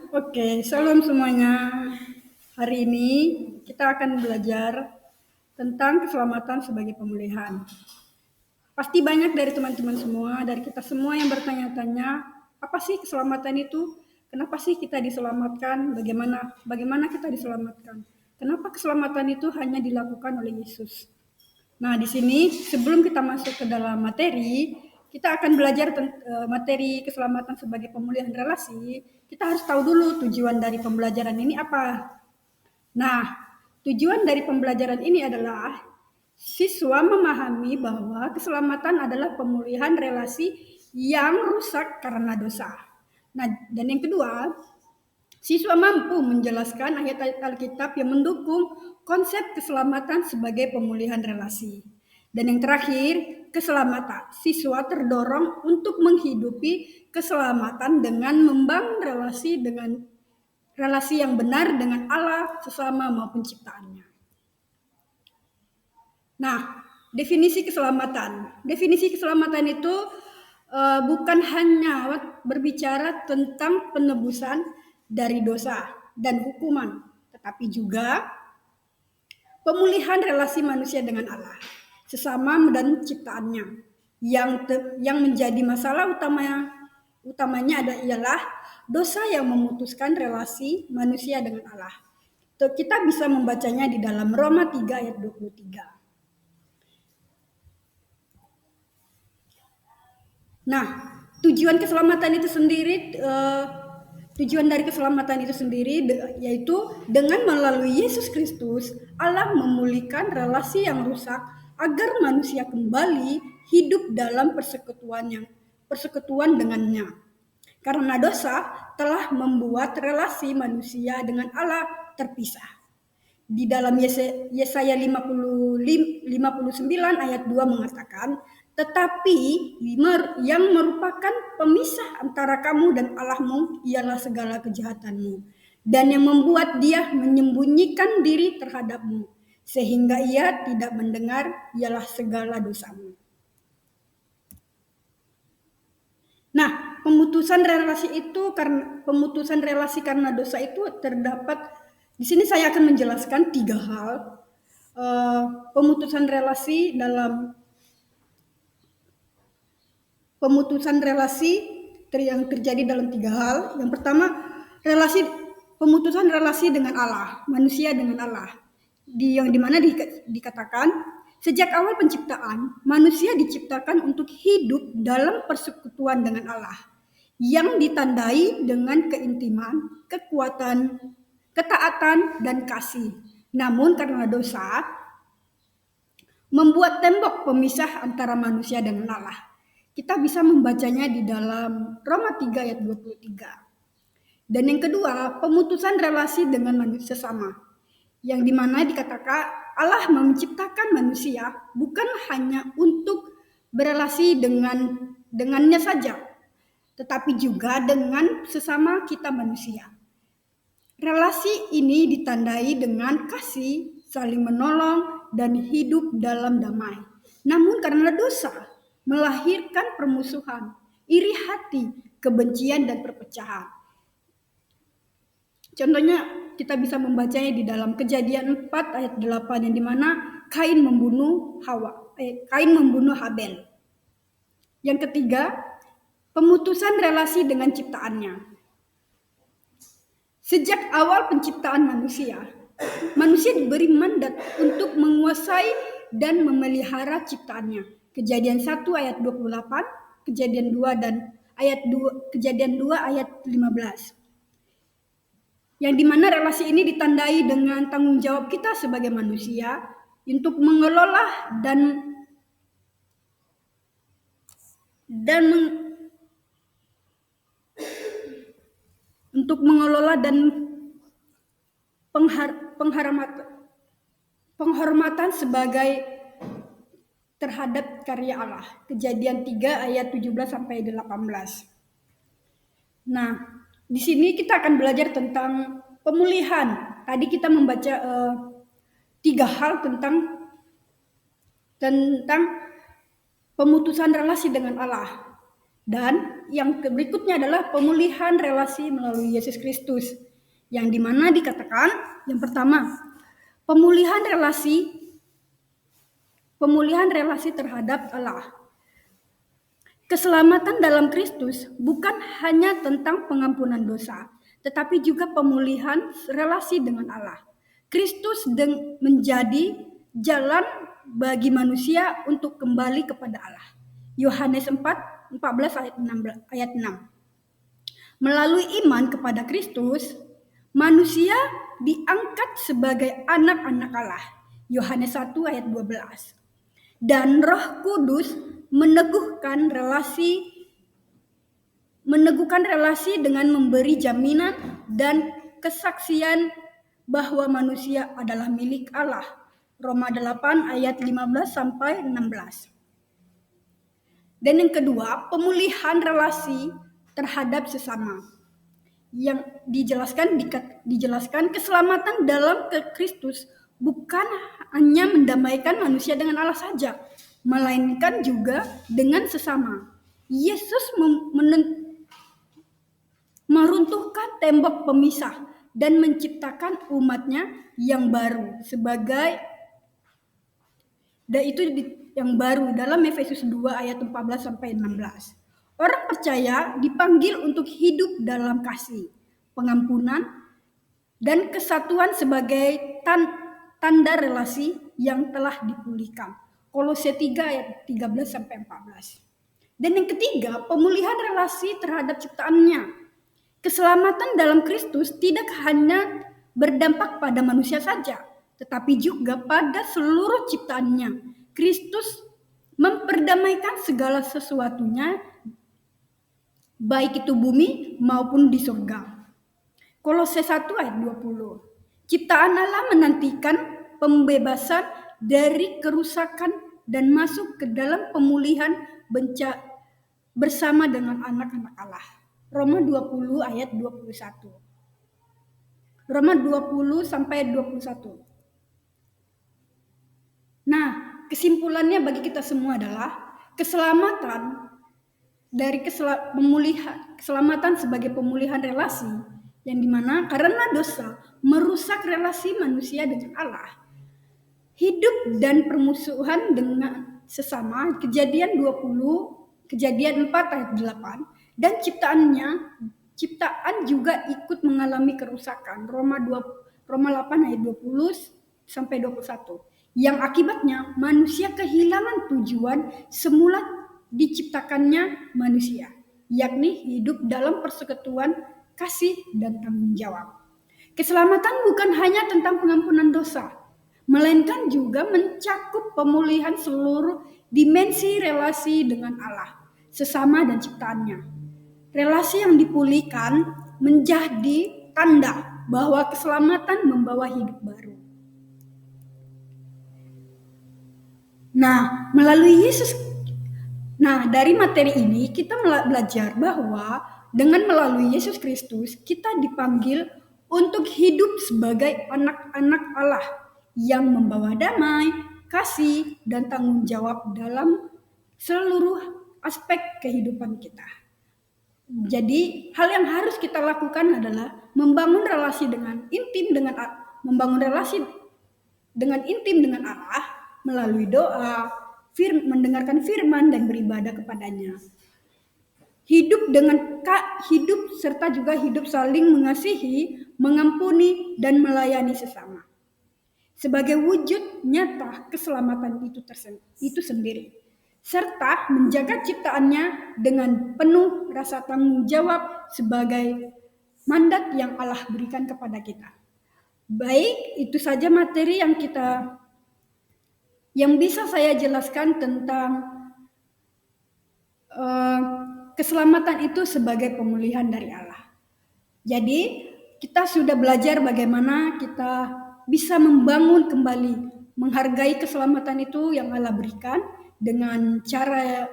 Oke, salam semuanya. Hari ini kita akan belajar tentang keselamatan sebagai pemulihan. Pasti banyak dari teman-teman semua, dari kita semua yang bertanya-tanya, apa sih keselamatan itu? Kenapa sih kita diselamatkan? Bagaimana kita diselamatkan? Kenapa keselamatan itu hanya dilakukan oleh Yesus? Nah, di sini sebelum kita masuk ke dalam materi, kita akan belajar materi keselamatan sebagai pemulihan relasi. Kita harus tahu dulu tujuan dari pembelajaran ini apa. Nah, tujuan dari pembelajaran ini adalah siswa memahami bahwa keselamatan adalah pemulihan relasi yang rusak karena dosa. Nah, dan yang kedua, siswa mampu menjelaskan ayat-ayat Alkitab yang mendukung konsep keselamatan sebagai pemulihan relasi. Dan yang terakhir, keselamatan. Siswa terdorong untuk menghidupi keselamatan dengan membangun relasi yang benar dengan Allah, sesama maupun ciptaannya. Nah, definisi keselamatan. Definisi keselamatan itu bukan hanya berbicara tentang penebusan dari dosa dan hukuman, tetapi juga pemulihan relasi manusia dengan Allah, sesama dan ciptaannya. Yang menjadi masalah utamanya ialah dosa yang memutuskan relasi manusia dengan Allah. Kita bisa membacanya di dalam Roma 3 ayat 23. Nah, tujuan dari keselamatan itu sendiri yaitu dengan melalui Yesus Kristus Allah memulihkan relasi yang rusak agar manusia kembali hidup dalam persekutuan dengannya. Karena dosa telah membuat relasi manusia dengan Allah terpisah. Di dalam Yesaya 59 ayat 2 mengatakan, tetapi yang merupakan pemisah antara kamu dan Allahmu ialah segala kejahatanmu, dan yang membuat dia menyembunyikan diri terhadapmu, sehingga ia tidak mendengar ialah segala dosamu. Nah, pemutusan relasi karena dosa itu terdapat di sini. Saya akan menjelaskan 3 hal pemutusan relasi yang terjadi dalam 3 hal. Yang pertama, pemutusan relasi dengan Allah, manusia dengan Allah. Yang dimana dikatakan sejak awal penciptaan, manusia diciptakan untuk hidup dalam persekutuan dengan Allah yang ditandai dengan keintiman, kekuatan, ketaatan, dan kasih. Namun karena dosa membuat tembok pemisah antara manusia dengan Allah. Kita bisa membacanya di dalam Roma 3 ayat 23. Dan yang kedua, pemutusan relasi dengan manusia sesama. Yang dimana dikatakan Allah menciptakan manusia bukan hanya untuk berelasi dengannya saja, tetapi juga dengan sesama kita manusia. Relasi ini ditandai dengan kasih, saling menolong, dan hidup dalam damai. Namun karena dosa melahirkan permusuhan, iri hati, kebencian, dan perpecahan. Contohnya kita bisa membacanya di dalam Kejadian 4 ayat 8 yang dimana Kain membunuh Habel. Yang ketiga, pemutusan relasi dengan ciptaannya. Sejak awal penciptaan manusia diberi mandat untuk menguasai dan memelihara ciptaannya. Kejadian 1 ayat 28, Kejadian 2 ayat 15. Yang dimana relasi ini ditandai dengan tanggung jawab kita sebagai manusia untuk mengelola dan penghormatan sebagai terhadap karya Allah. Kejadian 3 ayat 17 sampai 18. Nah, di sini kita akan belajar tentang pemulihan. Tadi kita membaca 3 hal tentang pemutusan relasi dengan Allah. Dan yang berikutnya adalah pemulihan relasi melalui Yesus Kristus, yang dimana dikatakan yang pertama, pemulihan relasi terhadap Allah. Keselamatan dalam Kristus bukan hanya tentang pengampunan dosa, tetapi juga pemulihan relasi dengan Allah. Kristus menjadi jalan bagi manusia untuk kembali kepada Allah. Yohanes 4:14 ayat 6. Melalui iman kepada Kristus, manusia diangkat sebagai anak-anak Allah. Yohanes 1 ayat 12. Dan Roh Kudus meneguhkan relasi dengan memberi jaminan dan kesaksian bahwa manusia adalah milik Allah. Roma 8 ayat 15 sampai 16. Dan yang kedua, pemulihan relasi terhadap sesama. Yang dijelaskan keselamatan dalam Kristus bukan hanya mendamaikan manusia dengan Allah saja, melainkan juga dengan sesama. Yesus meruntuhkan tembok pemisah dan menciptakan umatnya yang baru yang baru dalam Efesus 2 ayat 14 sampai 16. Orang percaya dipanggil untuk hidup dalam kasih, pengampunan, dan kesatuan sebagai tanda relasi yang telah dipulihkan. Kolose 3 ayat 13 sampai 14. Dan yang ketiga, pemulihan relasi terhadap ciptaannya. Keselamatan dalam Kristus tidak hanya berdampak pada manusia saja, tetapi juga pada seluruh ciptaannya. Kristus memperdamaikan segala sesuatunya, baik itu bumi maupun di surga. Kolose 1 ayat 20. Ciptaan Allah menantikan pembebasan dari kerusakan dan masuk ke dalam pemulihan bersama dengan anak-anak Allah. Roma 20 ayat 21. Roma 20 sampai 21. Nah, kesimpulannya bagi kita semua adalah keselamatan sebagai pemulihan relasi, yang dimana karena dosa merusak relasi manusia dengan Allah, hidup dan permusuhan dengan sesama, Kejadian 4 ayat 8, dan ciptaan juga ikut mengalami kerusakan, Roma 8 ayat 20 sampai 21, yang akibatnya manusia kehilangan tujuan semula diciptakannya manusia, yakni hidup dalam persekutuan kasih dan tanggung jawab. Keselamatan bukan hanya tentang pengampunan dosa, melainkan juga mencakup pemulihan seluruh dimensi relasi dengan Allah, sesama dan ciptaannya. Relasi yang dipulihkan menjadi tanda bahwa keselamatan membawa hidup baru. Dari materi ini kita belajar bahwa dengan melalui Yesus Kristus kita dipanggil untuk hidup sebagai anak-anak Allah yang membawa damai, kasih, dan tanggung jawab dalam seluruh aspek kehidupan kita. Jadi hal yang harus kita lakukan adalah membangun relasi intim dengan Allah melalui doa, mendengarkan firman, dan beribadah kepadanya. Hidup serta juga hidup saling mengasihi, mengampuni, dan melayani sesama. Sebagai wujud nyata keselamatan itu sendiri, serta menjaga ciptaannya dengan penuh rasa tanggung jawab sebagai mandat yang Allah berikan kepada kita. Baik, itu saja materi yang bisa saya jelaskan tentang keselamatan itu sebagai pemulihan dari Allah. Jadi kita sudah belajar bagaimana kita bisa membangun kembali, menghargai keselamatan itu yang Allah berikan dengan cara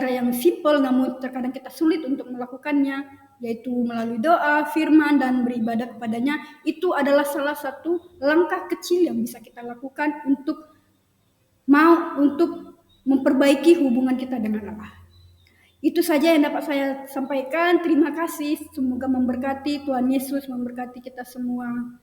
yang simpel, namun terkadang kita sulit untuk melakukannya, yaitu melalui doa, firman, dan beribadah kepadanya. Itu adalah salah satu langkah kecil yang bisa kita lakukan untuk memperbaiki hubungan kita dengan Allah. Itu saja yang dapat saya sampaikan. Terima kasih. Semoga memberkati. Tuhan Yesus memberkati kita semua.